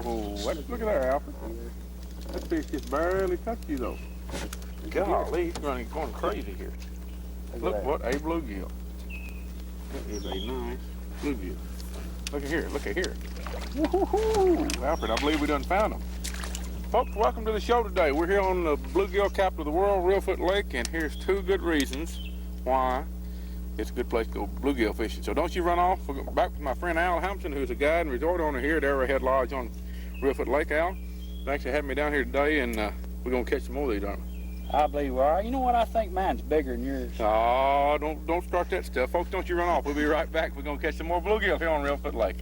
Look at there, Alfred. That fish just barely touched you, though. Golly, he's going crazy here. Look what a bluegill. That is a nice bluegill. Look at here, look at here. Woo-hoo-hoo. Alfred, I believe we done found them. Folks, welcome to the show today. We're here on the bluegill capital of the world, Reelfoot Lake, and here's 2 good reasons why it's a good place to go bluegill fishing. So don't you run off. We're back with my friend Al Hampton, who's a guide and resort owner here at Arrowhead Lodge on Reelfoot Lake. Al, thanks for having me down here today, and we're going to catch some more of these, aren't we? I believe we are. You know what? I think mine's bigger than yours. Oh, don't start that stuff. Folks, don't you run off. We'll be right back. We're going to catch some more bluegill here on Reelfoot Lake.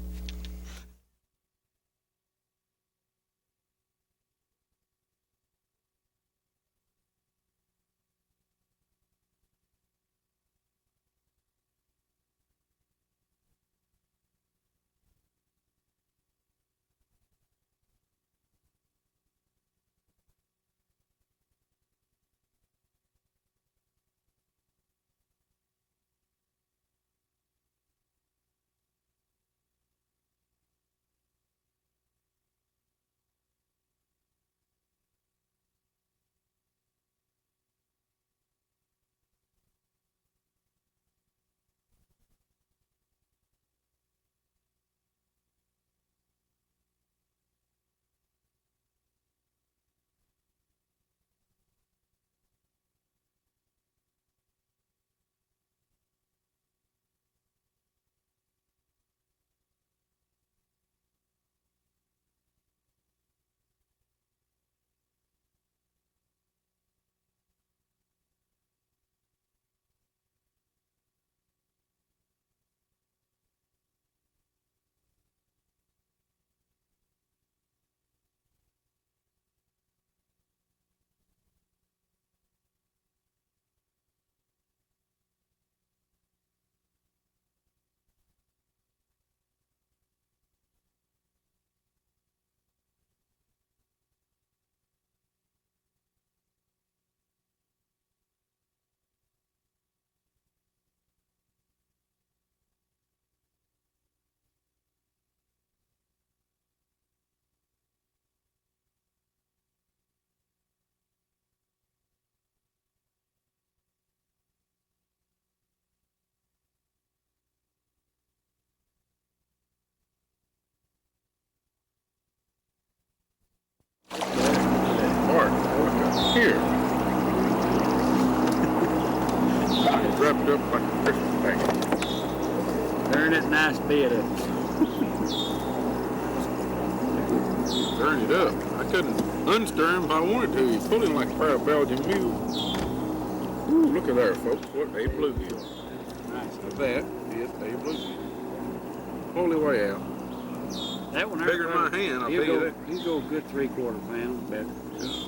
Here. It's wrapped up like a Christmas package. Turn that nice bed up. Turn it up. I couldn't unstir him if I wanted to. He's pulling like a pair of Belgian mules. Ooh, look at there, folks. What a bluegill. Nice. Now that is a bluegill. Holy way out. That one Bigger than my hand, I'll tell you that. He'll go a good 3/4 pound better.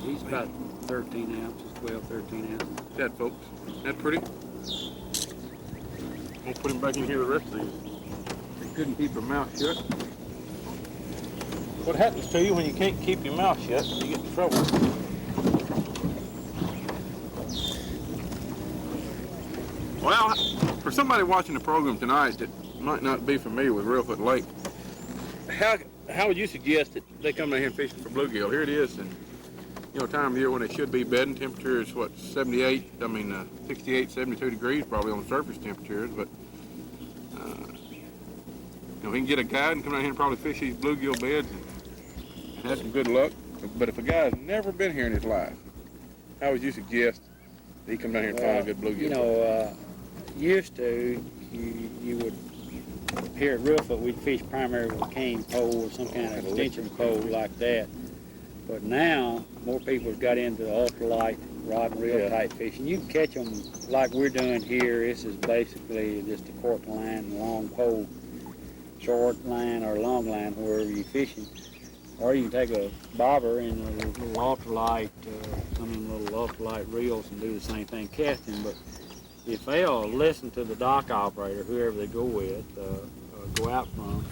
He's about 13 ounces, 12, 13 ounces. That, folks. That pretty? We'll put him back in here the rest of these. They couldn't keep their mouth shut. What happens to you when you can't keep your mouth shut? You get in trouble. Well, for somebody watching the program tonight that might not be familiar with Reelfoot Lake, how would you suggest that they come down here and fish for bluegill? Here it is, and you know, time of year when they should be bedding. Temperature is what, 68, 72 degrees probably on surface temperatures, but you know, he can get a guide and come down here and probably fish these bluegill beds and have some good luck. But if a guy's never been here in his life, how would you suggest that he come down here and find a good bluegill? You know, used to, you would, here at Reelfoot, we'd fish primarily with a cane pole or some kind of extension pole like that. But now, more people have got into the ultralight rod and reel type fishing. You can catch them like we're doing here. This is basically just a cork line, long pole, short line or long line, wherever you're fishing. Or you can take a bobber and a little ultralight, some of them little ultralight reels and do the same thing casting. But if they'll listen to the dock operator, whoever they go with, go out from,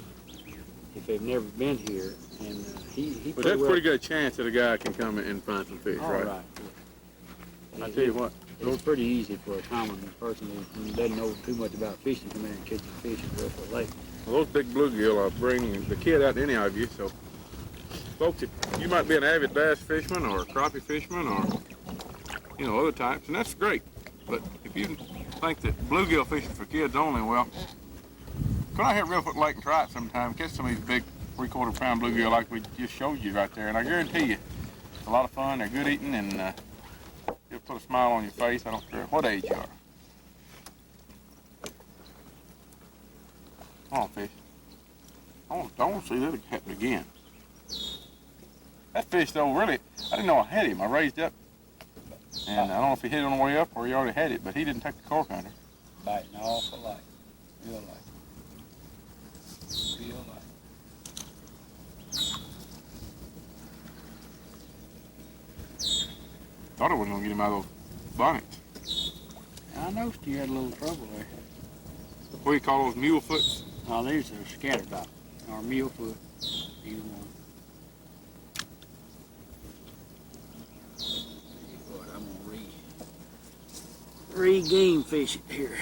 if they've never been here, and he But that's a pretty good chance that a guy can come and find some fish, right? Right. I tell you what. It's pretty easy for a common person who doesn't know too much about fishing to come in and catch some fish at Reelfoot Lake. Well, those big bluegill, I'll bring the kid out to any of you, so folks, you might be an avid bass fisherman or a crappie fisherman or, you know, other types, and that's great. But if you think that bluegill fishing for kids only, well, come out here at Reelfoot Lake and try it sometime. Catch some of these big 3/4 pound bluegill like we just showed you right there, and I guarantee you, it's a lot of fun. They're good eating, and it'll put a smile on your face. I don't care what age you are. Come on, fish. I want to see that happen again. That fish, though, really, I didn't know I had him. I raised up, and I don't know if he hit it on the way up or he already had it, but he didn't take the cork under. Biting awful light. Real light. Real light. Thought I wasn't going to get him out of those bonnets. I noticed you had a little trouble there. What do you call those, mule foots? Oh, these are scatterbuck, or Reelfoot, either one. What, I'm gonna re-game fish it here.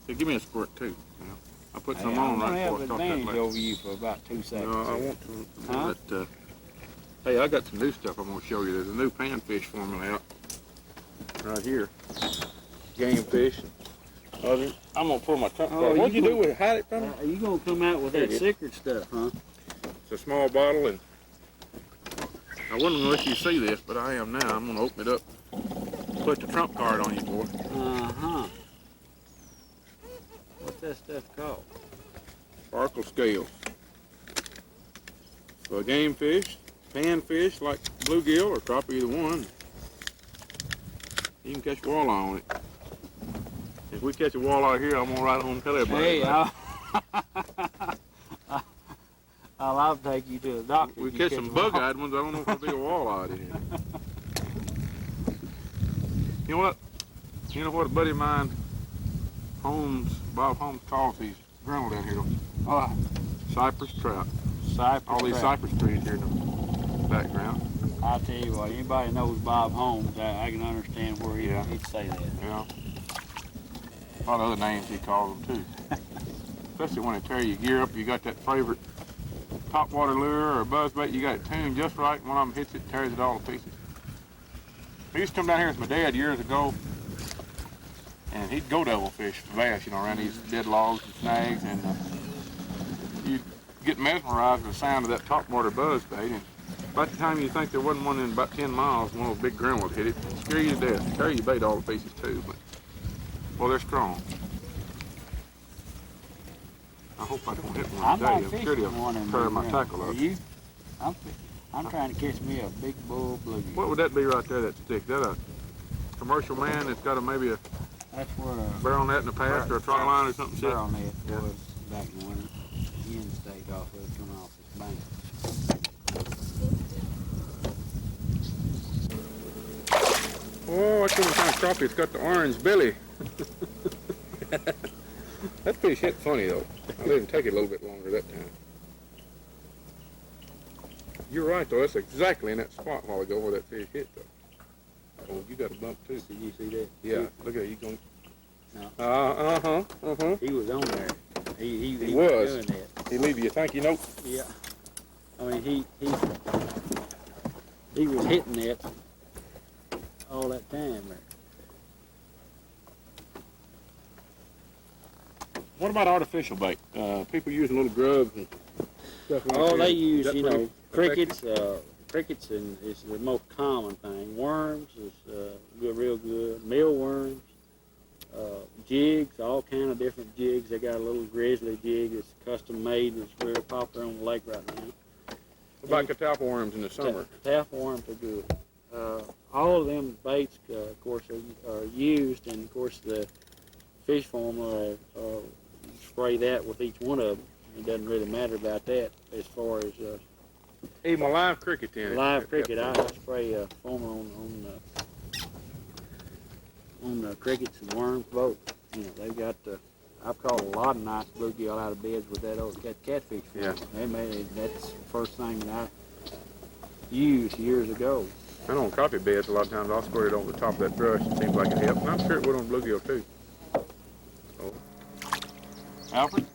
Hey, give me a squirt too. You know, I put some Hey, on I'm right gonna before I have stop that advantage lake. over you for about 2 seconds. No, I want to. Huh? But, hey, I got some new stuff I'm going to show you. There's a new panfish formula out right here. Game fish. I'm going to pull my trunk. Oh, What'd you you do with it? Hide it from me? You gonna come out with There that it is. secret stuff, huh? It's a small bottle, and I wasn't going to let you see this, but I am now. I'm going to open it up. Put the trump card on you, boy. Uh-huh. What's that stuff called? Sparkle scales. For a game fish, panfish like bluegill or crappie, either one. You can catch walleye on it. If we catch a walleye here, I'm gonna ride home and tell everybody. Hey, about I'll take you to the doctor. we if you catch some a walleye. bug-eyed ones. I don't know if it'll be a walleye in here. You know what? You know what a buddy of mine, Bob Holmes, calls these grinnell down here? Oh, Cypress trout. cypress All these trout. cypress trees here in the background. I tell you what, anybody knows Bob Holmes, I can understand where Yeah. he'd say that. Yeah. A lot of other names he calls them too. Especially when they tear your gear up, you got that favorite topwater lure or buzzbait, you got it tuned just right. One of them hits it, tears it all to pieces. I used to come down here with my dad years ago, and he'd go devil fish for bass, you know, around these dead logs and snags, and you'd get mesmerized with the sound of that topwater buzzbait, and by the time you think there wasn't one in about 10 miles, one of those big grinnell would hit it, scare you to death, tear your bait all to pieces too, but, well, they're strong. I hope I don't hit one I'm today. not I'm sure fishing one they'll in tear the my grinnell. tackle Are up. you? I'm trying to catch me a big bull bluegill. What would that be right there, that stick? That a commercial man that's got maybe a That's where barrel net in the past or a trot line or something? Shit? barrel net Yeah. was back in the winter. The end stake off of it coming off this bank. Oh, that's what kind of crappie. It's got the orange belly. That fish hit funny though. I let him take it a little bit longer that time. You're right though. That's exactly in that spot a while ago where that fish hit though. Oh, you got a bump too. Did you see that? Yeah. Look at it. You going? No. Uh-huh. He was on there. He was. doing that. He leave you a thank you note. Yeah. I mean, he was hitting that all that time there. What about artificial bait? People using little grubs and stuff like that. Oh, they Is use, that you pretty know, crickets. Crickets is the most common thing. Worms is real good. Mealworms, jigs, all kind of different jigs. They got a little grizzly jig that's custom made that's very popular on the lake right now. What about catalpa worms in the summer? Tailworms are good. All of them baits, of course, are used, and of course the fish formula, spray that with each one of them. It doesn't really matter about that as far as Even a live cricket then. live cricket. I spray formula on the crickets and worms both. You know, they've got I've caught a lot of nice bluegill out of beds with that old catfish formula. Yeah. That's the first thing that I used years ago. I know on coffee beds a lot of times I'll squirt it over the top of that brush. It seems like it helps. And I'm sure it would on bluegill too. Oh. Alfred,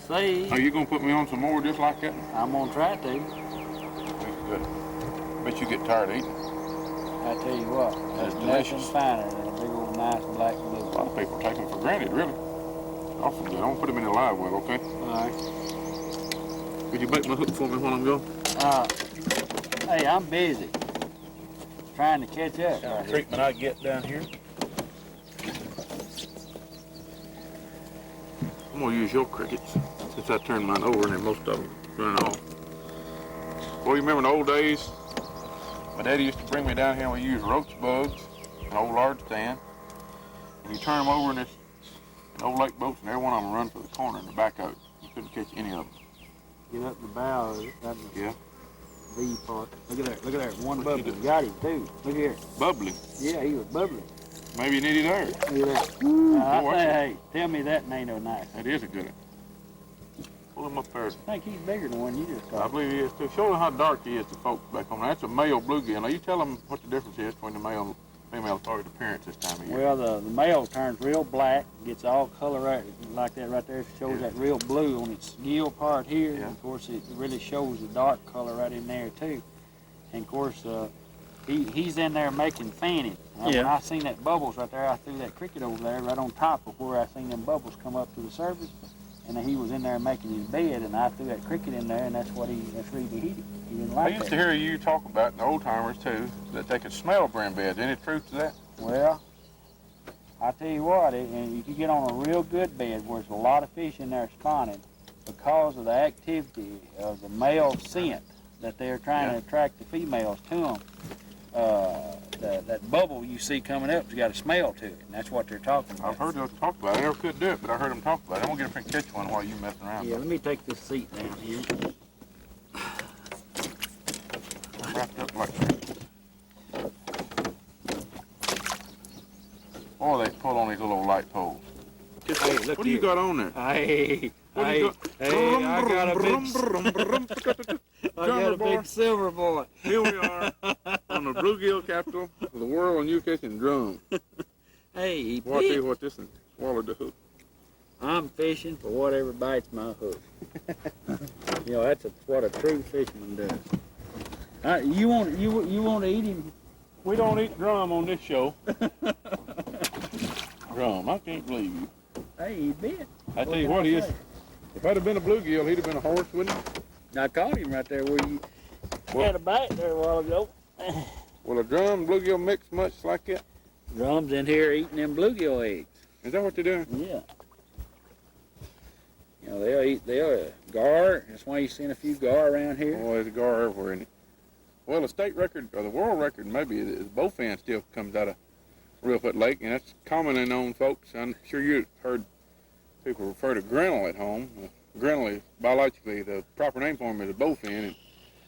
See, are you gonna put me on some more just like that? I'm gonna try to. That's good. Bet you get tired of eating. I tell you what, That's there's delicious. nothing finer than a big old nice black A blue. lot of people take them for granted, really. Awesome good. I'm gonna put them in a live well, okay? All right. Could you make my hook for me while I'm gone? Hey, I'm busy. Trying to catch up. Kind of treatment I get down here. I'm gonna use your crickets since I turned mine over and then most of them run off. Well, you remember in the old days, my daddy used to bring me down here and we used roach bugs, an old large stand, and you turn them over in this old lake boats and every one of them run for the corner in the back of it. You couldn't catch any of them. Get up the bow of it. That's the Yeah. V part. Look at that. Look at that. One What you bubble. do? Got him too. Look here. Bubbly. Yeah, he was bubbling. Maybe you needed there. Look at that. boy, Hey, tell me that ain't no nice. That is a good one. Pull him up there. I think he's bigger than one you just I caught. believe he is too. Show them how dark he is to folks back home. That's a male bluegill. Now you tell them what the difference is between the male and female as far as appearance this time of year. Well, the male turns real black, gets all color right, like that right there. It shows that real blue on its gill part here. Yeah. And of course, it really shows the dark color right in there too. And of course, he's in there making fanning. When I seen that bubbles right there, I threw that cricket over there right on top of where I seen them bubbles come up to the surface. And he was in there making his bed, and I threw that cricket in there, and that's what he hit him. He didn't like I used that. to hear you talk about, and the old timers too, that they could smell brim beds. Any truth to that? Well, I tell you what, and you can get on a real good bed where there's a lot of fish in there spawning because of the activity of the male scent that they're trying to attract the females to them. That bubble you see coming up has got a smell to it, and that's what they're talking about. I've heard them talk about it. I never could do it, but I heard them talk about it. I'm gonna get up and catch one while you messing around. Yeah, let me take this seat down here. Wrapped up like that. Or they pull on these little light poles. Hey, look What do you got on there? Hey, What do you got? I got a boy. big silver boy. Here we are on the bluegill capital of the world, and you catching drum. Hey, he Well, I'll tell bit. you what, this one swallowed the hook. I'm fishing for whatever bites my hook. You know, that's what a true fisherman does. You want to eat him? We don't eat drum on this show. Drum, I can't believe you. Hey, he bit. I tell you what, he is. If I'd have been a bluegill, he'd have been a horse, wouldn't he? I caught him right there where you had a bite there a while ago. Will a drum and bluegill mix much like that? Drum's in here eating them bluegill eggs. Is that what they're doing? Yeah. You know, they'll gar. That's why you've seen a few gar around here. Oh, there's a gar everywhere, isn't it? Well, the state record, or the world record maybe, is bowfin still comes out of Reelfoot Lake, and that's commonly known, folks. I'm sure you've heard people refer to grinnell at home. Grinnell is biologically, the proper name for him is a bowfin. And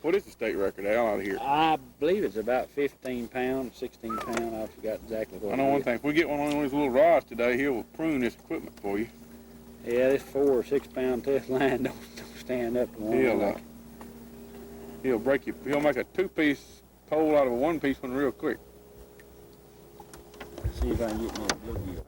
what is the state record out of here? I believe it's about 15 pounds, 16 pounds. I forgot exactly what I know it one is. thing. If we get one of these little rods today, he'll prune this equipment for you. Yeah, this 4 or 6 pound test line don't stand up to one. He'll break you. He'll make a 2-piece pole out of a 1-piece one real quick. See if I can get me a bluegill.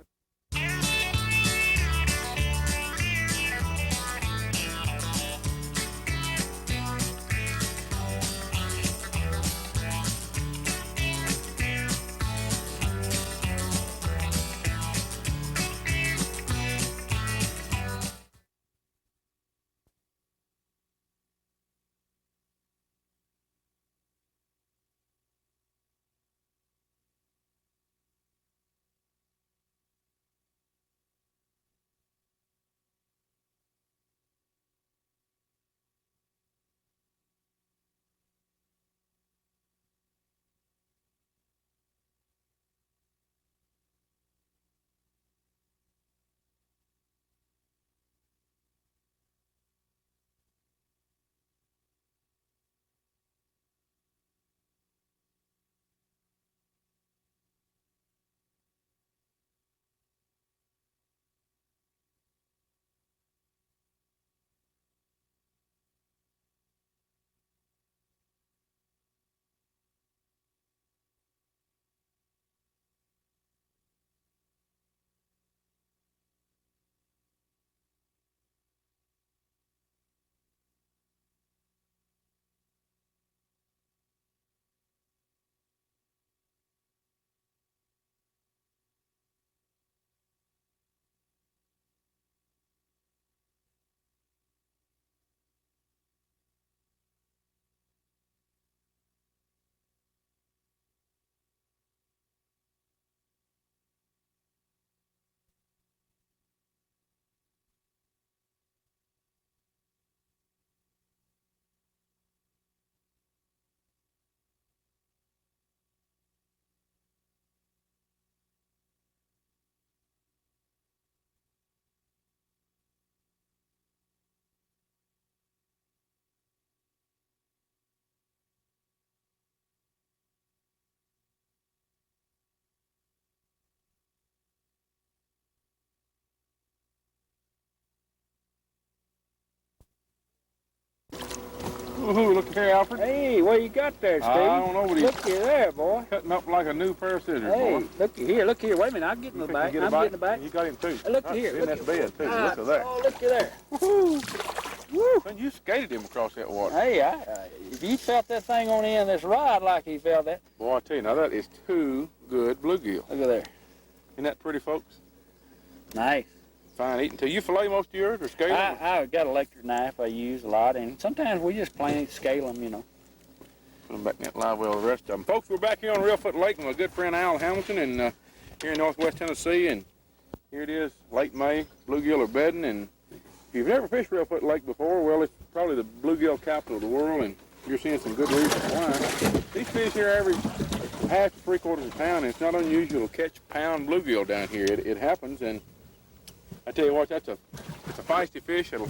Ooh, look here, Alfred. Hey, what you got there, Steve? I don't know what he's Looky there, boy. cutting up like a new pair of scissors, Hey, boy. looky here. Wait a minute. I'm getting the back. I'm getting the back. You got him too. Look here. In that bed too. Look at that. Oh, looky there. Woohoo! Woo! Man, you skated him across that water. Hey, if you felt that thing on the end of this rod like he felt that. Boy, I tell you, now that is two good bluegill. Look at there. Isn't that pretty, folks? Nice. Fine eating. Do you fillet most of yours or scale them? I got an electric knife I use a lot, and sometimes we just plain scale them, you know. Put them back in that live well, the rest of them. Folks, we're back here on Reelfoot Lake with my good friend Al Hamilton, and here in northwest Tennessee, and here it is, late May. Bluegill are bedding, and if you've never fished Reelfoot Lake before, well, it's probably the bluegill capital of the world, and you're seeing some good reasons why. These fish here average half to 3/4 of a pound, and it's not unusual to catch pound bluegill down here. It happens, and I tell you what, it's a feisty fish. It'll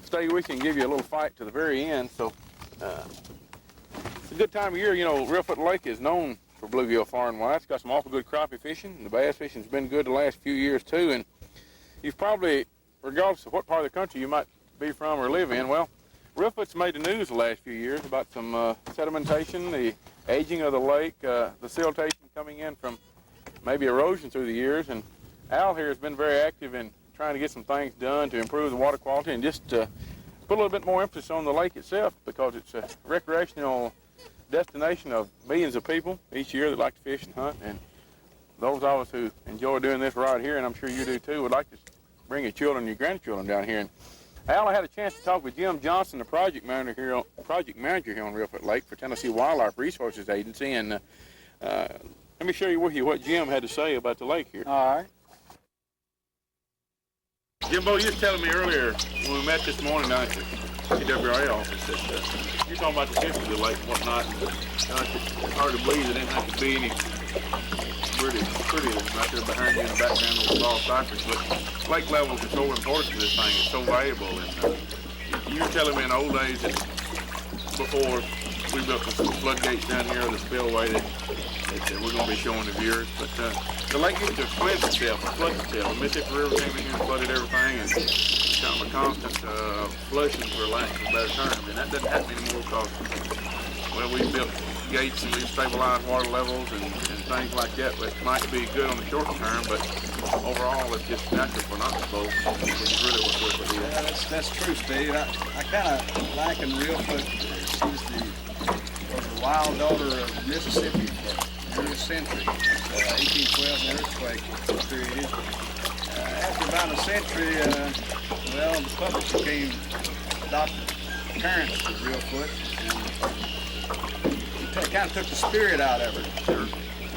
stay with you and give you a little fight to the very end. So it's a good time of year. You know, Reelfoot Lake is known for bluegill far and wide. It's got some awful good crappie fishing. The bass fishing's been good the last few years too. And you've probably, regardless of what part of the country you might be from or live in, well, Reelfoot's made the news the last few years about some sedimentation, the aging of the lake, the siltation coming in from maybe erosion through the years. And Al here has been very active in trying to get some things done to improve the water quality and just put a little bit more emphasis on the lake itself, because it's a recreational destination of millions of people each year that like to fish and hunt. And those of us who enjoy doing this right here, and I'm sure you do too, would like to bring your children and your grandchildren down here. And Al, I had a chance to talk with Jim Johnson, the project manager here on Reelfoot Lake for Tennessee Wildlife Resources Agency, and let me share with you what Jim had to say about the lake here. All right. Jimbo, you was telling me earlier when we met this morning down at the CWRA office that you're talking about the history of the lake and whatnot. And, it's hard to believe there didn't have to be any pretty right there behind you in the background with all cypress. But lake levels are so important to this thing. It's so valuable. And you were telling me in the old days that before we built the floodgates down here, the spillway that we're going to be showing the viewers. But the lake used to cleanse itself and flood itself. The Mississippi River came in here and flooded everything, and it's kind of a constant flushing, for lack of a better term. And that doesn't happen anymore because, well, we built gates and we've stabilized water levels and things like that, which might be good on the short term, but overall it's just natural for not to boat, which is really what Reelfoot is. Yeah, that's true, Steve. I kind of liken Reelfoot. Was the wild daughter of Mississippi for nearly a century. 1812, an earthquake period. After about a century, well, the public became adopted parents of Reelfoot, and it kind of took the spirit out of her. Sure.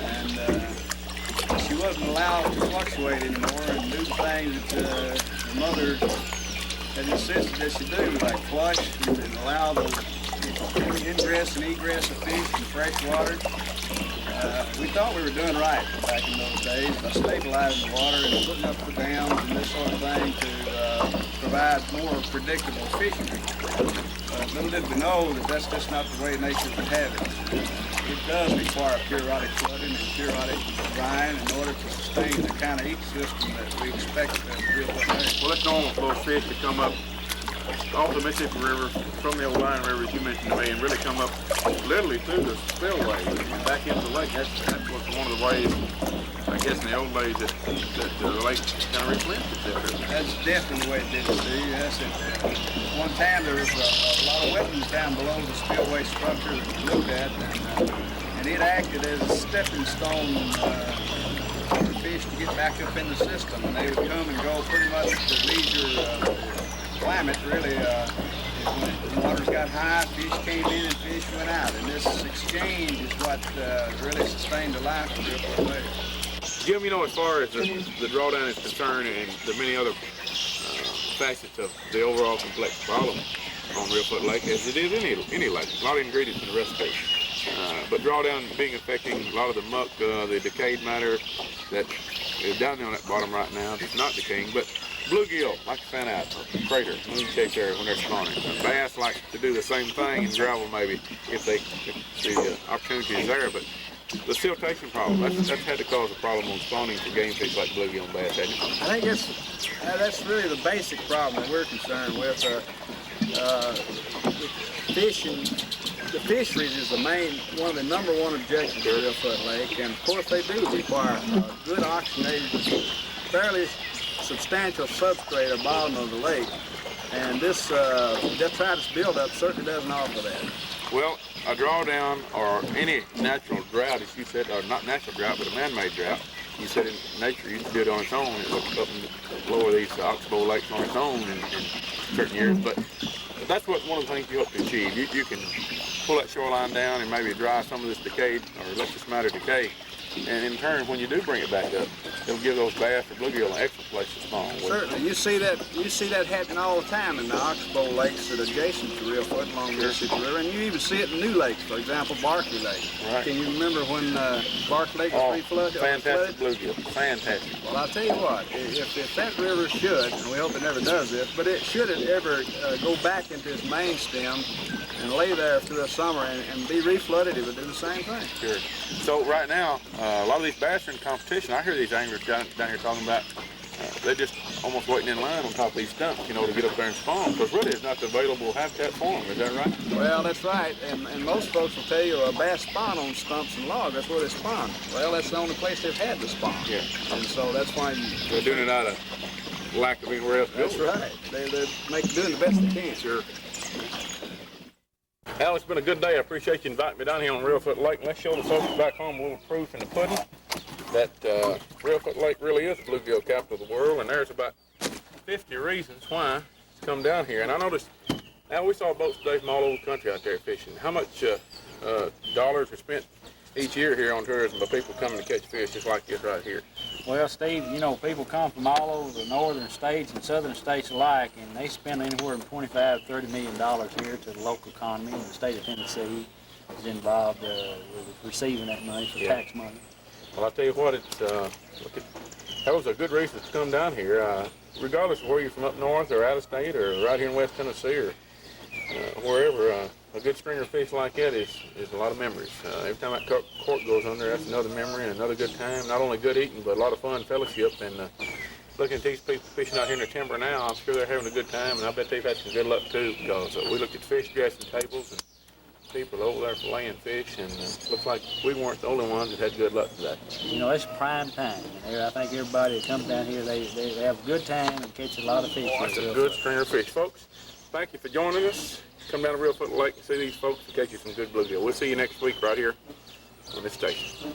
And she wasn't allowed to fluctuate anymore and do things that the mother had insisted that she do, like flush and allow the ingress and egress of fish in fresh water. We thought we were doing right back in those days by stabilizing the water and putting up the dams and this sort of thing to provide more predictable fishery. Little did we know that that's just not the way nature would have it. It does require periodic flooding and periodic drying in order to sustain the kind of ecosystem that we expect to Reelfoot Lake. Well, it's normal for those fish to come up off the Mississippi River, from the old Lion River, as you mentioned to me, and really come up literally through the spillway and back into the lake. That's one of the ways, I guess, in the old days that the lake kind of replenished itself. That's definitely the way it did, Steve. That's it. One time there was a lot of wetlands down below the spillway structure that we looked at, and it acted as a stepping stone for fish to get back up in the system, and they would come and go pretty much at the leisure climate, really. When the waters got high, fish came in and fish went out, and this exchange is what really sustained the life of Reelfoot Lake. Jim, you know, as far as the drawdown is concerned and the many other facets of the overall complex problem on Reelfoot Lake, as it is any lake, a lot of ingredients in the recipe. But drawdown being affecting a lot of the muck, the decayed matter that is down there on that bottom right now. It's not decaying, but bluegill like to fan out, crater, moonshaped area when they're spawning. Bass like to do the same thing in gravel maybe if the opportunity is there. But the siltation problem, that's had to cause a problem on spawning for game fish like bluegill and bass, hasn't it? I think that's really the basic problem that we're concerned with. fishing, the fisheries is one of the number one objectives of Reelfoot Lake, and of course they do require good oxygenated, fairly substantial substrate or bottom of the lake, and this detritus buildup certainly doesn't offer that. Well, a drawdown or any natural drought, as you said, or not natural drought, but a man-made drought, you said in nature you can do it on its own. It will up and lower these oxbow lakes on its own in certain years, but that's one of the things you hope to achieve. You can pull that shoreline down and maybe dry some of this decayed, or let this matter decay, and in turn, when you do bring it back up, it'll give those bass or bluegill an excellent place to spawn. Certainly, you see that happening all the time in the oxbow lakes that are adjacent to Reelfoot along the Mississippi River, and you even see it in new lakes. For example, Barkley Lake. Right. Can you remember when Barkley Lake was flooded? Fantastic bluegill, fantastic. Well, I'll tell you what, if that river should, and we hope it never does this, but it should ever go back into its main stem and lay there through the summer and be reflooded, it would do the same thing. Sure. So right now, a lot of these bass are in competition. I hear these anglers down here talking about they're just almost waiting in line on top of these stumps, to get up there and spawn, because really it's not the available habitat for them. Is that right? Well, that's right, and most folks will tell you a bass spawn on stumps and logs. That's where they spawn. Well, that's the only place they've had to spawn. Yeah. And so that's why they're doing it out of lack of anywhere else to go. That's right. They're doing the best they can. Sure. Al, it's been a good day. I appreciate you inviting me down here on Reelfoot Lake. Let's show the folks back home a little proof in the pudding that Reelfoot Lake really is the bluegill capital of the world, and there's about 50 reasons why to come down here. And I noticed, Al, we saw boats today from all over the country out there fishing. How much dollars are spent each year here on tourism by people coming to catch fish just like this right here? Well, Steve, people come from all over the northern states and southern states alike, and they spend anywhere from $25 to $30 million here to the local economy. And the state of Tennessee is involved with receiving that money for tax money. Well, I'll tell you what, that was a good reason to come down here, regardless of where you're from, up north or out of state or right here in West Tennessee or wherever. A good stringer fish like that is a lot of memories. Every time that cork goes under, that's another memory and another good time. Not only good eating, but a lot of fun, fellowship. And looking at these people fishing out here in the timber now, I'm sure they're having a good time, and I bet they've had some good luck too, because we looked at fish dressing tables and people over there filleting fish, and looks like we weren't the only ones that had good luck today. It's prime time. I think everybody that comes down here, they have a good time and catch a lot of fish. That's a good stringer fish, folks. Thank you for joining us. Come down to Reelfoot Lake and see these folks and catch you some good bluegill. We'll see you next week right here on this station.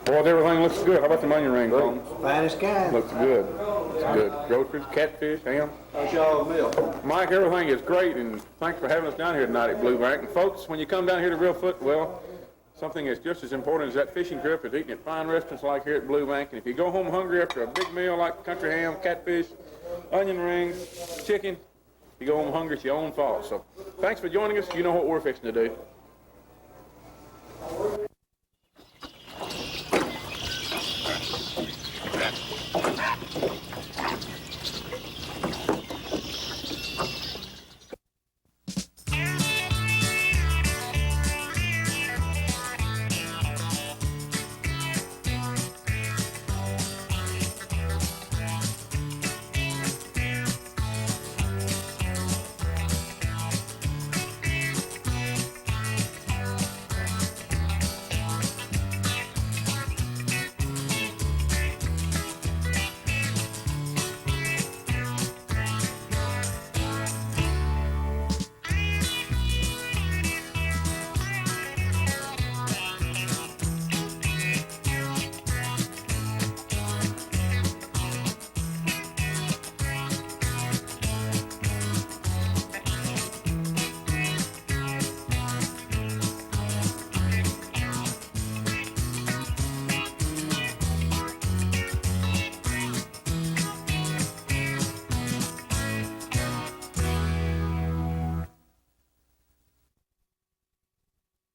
Well, everything looks good. How about the onion ring, Tom? Fine as can. Looks good. It's good. Groceries, catfish, ham. How's y'all meal? Mike, everything is great, and thanks for having us down here tonight at Blue Bank. And folks, when you come down here to Reelfoot, well, something that's just as important as that fishing trip is eating at fine restaurants like here at Blue Bank. And if you go home hungry after a big meal like country ham, catfish, onion rings, chicken, you go home hungry, it's your own fault. So thanks for joining us. You know what we're fixing to do.